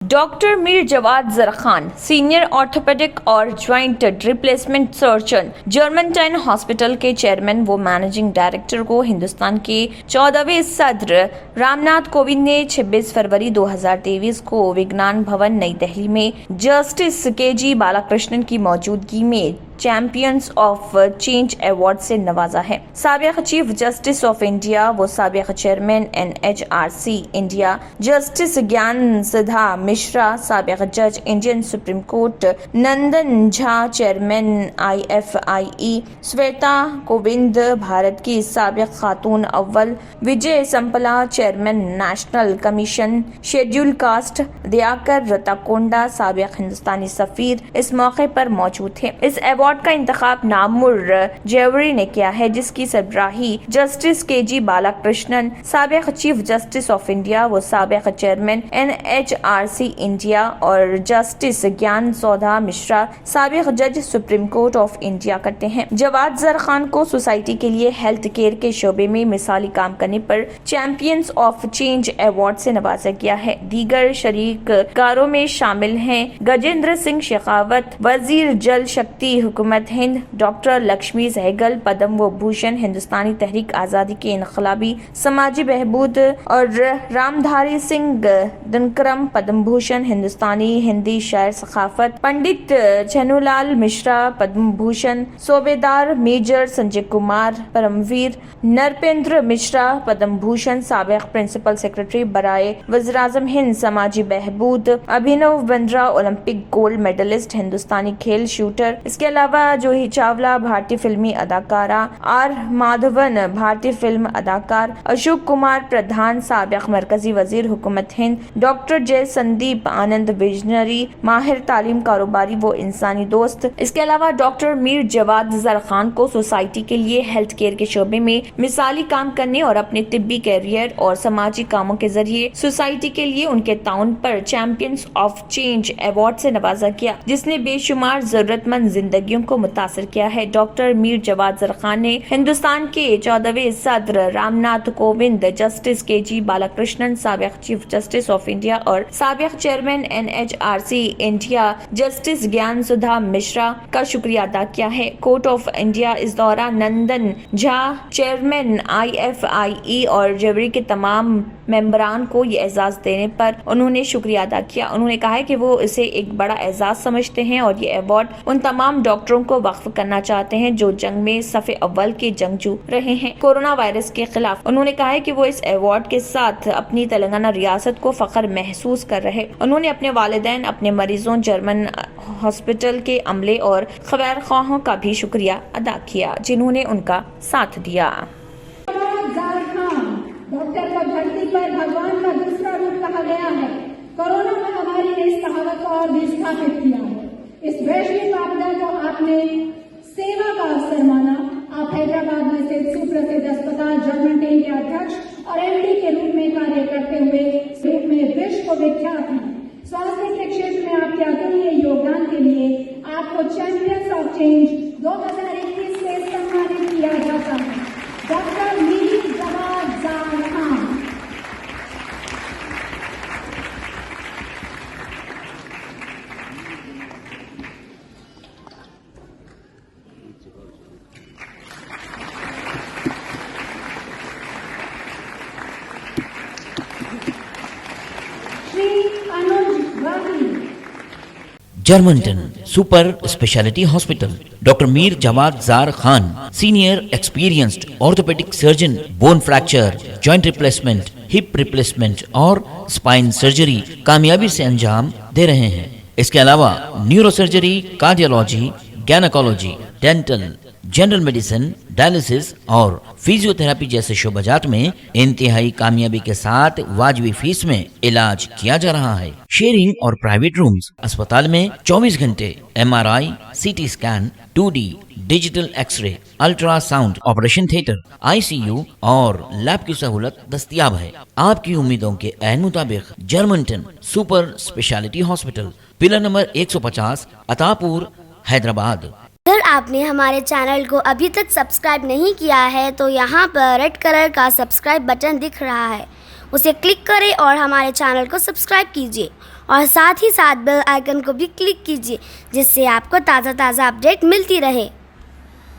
Doctor Mir Jawad Zarkhan, senior orthopaedic और joint replacement surgeon, Germanten hospital के chairman व मैनेजिंग डायरेक्टर को हिंदुस्तान के 14वें सदर रामनाथ कोविंद ने 26 फरवरी 2023 को विज्ञान भवन नई दिल्ली में जस्टिस के.जी. बालाकृष्णन की मौजूदगी में चैंपियंस ऑफ चेंज अवार्ड से नवाजा है। साबिक चीफ जस्टिस ऑफ इंडिया व साबिक चेयरमैन NHRC इंडिया जस्टिस ज्ञान सुधा मिश्रा, साबिक जज Indian supreme court Nandan Jha, chairman IFIE Shweta Kovind, Bharat की साबिक खातून अव्वल Vijay Sampla, chairman national commission schedule caste Dayakar Ratakonda, साबिक हिंदुस्तानी सफीर इस मौके पर मौजूद थे। इस अवार्ड का इंतखाब नामुर जेवरी ने किया है, जिसकी सरबराही जस्टिस के.जी. बालाकृष्णन, साबिक चीफ जस्टिस ऑफ इंडिया व साबिक चेयरमैन NHRC इंडिया और जस्टिस ज्ञान सौधा मिश्रा, साबिक जज सुप्रीम कोर्ट ऑफ इंडिया करते हैं। जवाद जरखान को सोसाइटी के लिए हेल्थ केयर के शोबे में मिसाली काम करने पर चैंपियंस ऑफ चेंज अवार्ड से नवाजा गया है। दीगर शरीककारों में शामिल हैं गजेंद्र सिंह शेखावत, वजीर जल शक्ति हुकूमत हिंद, डॉक्टर लक्ष्मी सहगल, पद्म व भूषण हिंदुस्तानी तहरीक आज़ादी के इनकलाबी समाजी बहबूद और रामधारी सिंह दिनकरम, पद्म भूषण हिंदुस्तानी हिंदी शायर सखाफत, पंडित छनुलाल मिश्रा, पद्म भूषण, सूबेदार मेजर संजय कुमार, परमवीर नरपेंद्र मिश्रा, पद्म भूषण, साबिक प्रिंसिपल सेक्रेटरी बराए वज़ीर-ए-आज़म हिंद समाजी बहबूद, Abhinav Bindra, Olympic gold medallist हिंदुस्तानी खेल शूटर। इसके अलावा जूही चावला, भारतीय फिल्मी अदाकारा, R. माधवन, भारतीय फिल्म अदाकार, अशोक कुमार प्रधान, साबिक मरकजी वजीर हुकूमत हिंद, डॉक्टर जय संदीप आनंद, विजनरी, माहिर तालीम, कारोबारी वो इंसानी दोस्त। इसके अलावा डॉक्टर मीर जवाद जरखान को सोसाइटी के लिए हेल्थ केयर के शोबे में मिसाली काम करने और अपने तिब्बी कैरियर और समाजी कामों के जरिए सोसाइटी के लिए उनके ताउन पर चैंपियंस ऑफ चेंज अवार्ड से नवाजा किया, जिसने बेशुमार जरूरतमंद जिंदगियों को मुतासर किया है। डॉक्टर मीर जवाद जरखान ने हिंदुस्तान के 14वें सदर रामनाथ कोविंद, जस्टिस के.जी. बालाकृष्णन, साबिक चीफ जस्टिस ऑफ इंडिया और साबिक चेयरमैन NHRC इंडिया जस्टिस ज्ञान सुधा मिश्रा का शुक्रिया अदा किया है। कोर्ट ऑफ इंडिया इस दौरान नंदन झा, चेयरमैन IFIE और जेवरी के तमाम मेंबरान को ये एजाज देने पर उन्होंने शुक्रिया अदा किया। उन्होंने कहा है कि वो इसे एक बड़ा एजाज समझते हैं और ये अवार्ड उन तमाम डॉक्टरों को वक्फ करना चाहते हैं जो जंग में सफ़े अव्वल के जंगजू रहे हैं कोरोना वायरस के खिलाफ। उन्होंने कहा है कि वो इस अवार्ड के साथ अपनी तेलंगाना रियासत को फख्र महसूस कर रहे। उन्होंने अपने वालिदैन, अपने मरीजों, जर्मन हॉस्पिटल के अमले और खैर ख्वाहों का भी शुक्रिया अदा किया जिन्होंने उनका साथ दिया। डॉक्टर को धरती पर भगवान का दूसरा रूप कहा गया है। कोरोना महामारी ने इस कहावत को और भी स्थापित किया है। इस वैश्विक आपदा को आपने सेवा का अवसर माना। आप हैदराबाद में स्थित सुप्रसिद्ध अस्पताल जर्मनटाइन के अध्यक्ष और MD के रूप में कार्य करते हुए रूप में विश्व को विख्यात हैं। स्वास्थ्य के क्षेत्र में आपके अतुलनीय योगदान के लिए आपको चैंपियंस ऑफ चेंज 2021 से सम्मानित किया जाता है। Doctor Mir Jawad Zarkhan. Germanten super speciality hospital, doctor Mir Jawad Zar Khan, senior experienced orthopaedic surgeon, bone fracture, joint replacement, hip replacement और स्पाइन सर्जरी कामयाबी से अंजाम दे रहे हैं। इसके अलावा neuro surgery, cardiology, gynaecology, dental, general medicine, dialysis और फिजियोथेरेपी जैसे शोबाजात में इंतहाई कामयाबी के साथ वाजिबी फीस में इलाज किया जा रहा है। शेयरिंग और प्राइवेट रूम्स, अस्पताल में 24 घंटे MRI, CT scan, 2D digital x ray, ultrasound, operation theatre, ICU और लैब की सहूलत दस्तयाब है। आपकी उम्मीदों के ऐन मुताबिक Germanten super speciality hospital, pillar number 150, Attapur, Hyderabad. अगर आपने हमारे चैनल को अभी तक सब्सक्राइब नहीं किया है तो यहाँ पर रेड कलर का सब्सक्राइब बटन दिख रहा है, उसे क्लिक करें और हमारे चैनल को सब्सक्राइब कीजिए और साथ ही साथ बेल आइकन को भी क्लिक कीजिए जिससे आपको ताज़ा ताज़ा अपडेट मिलती रहे।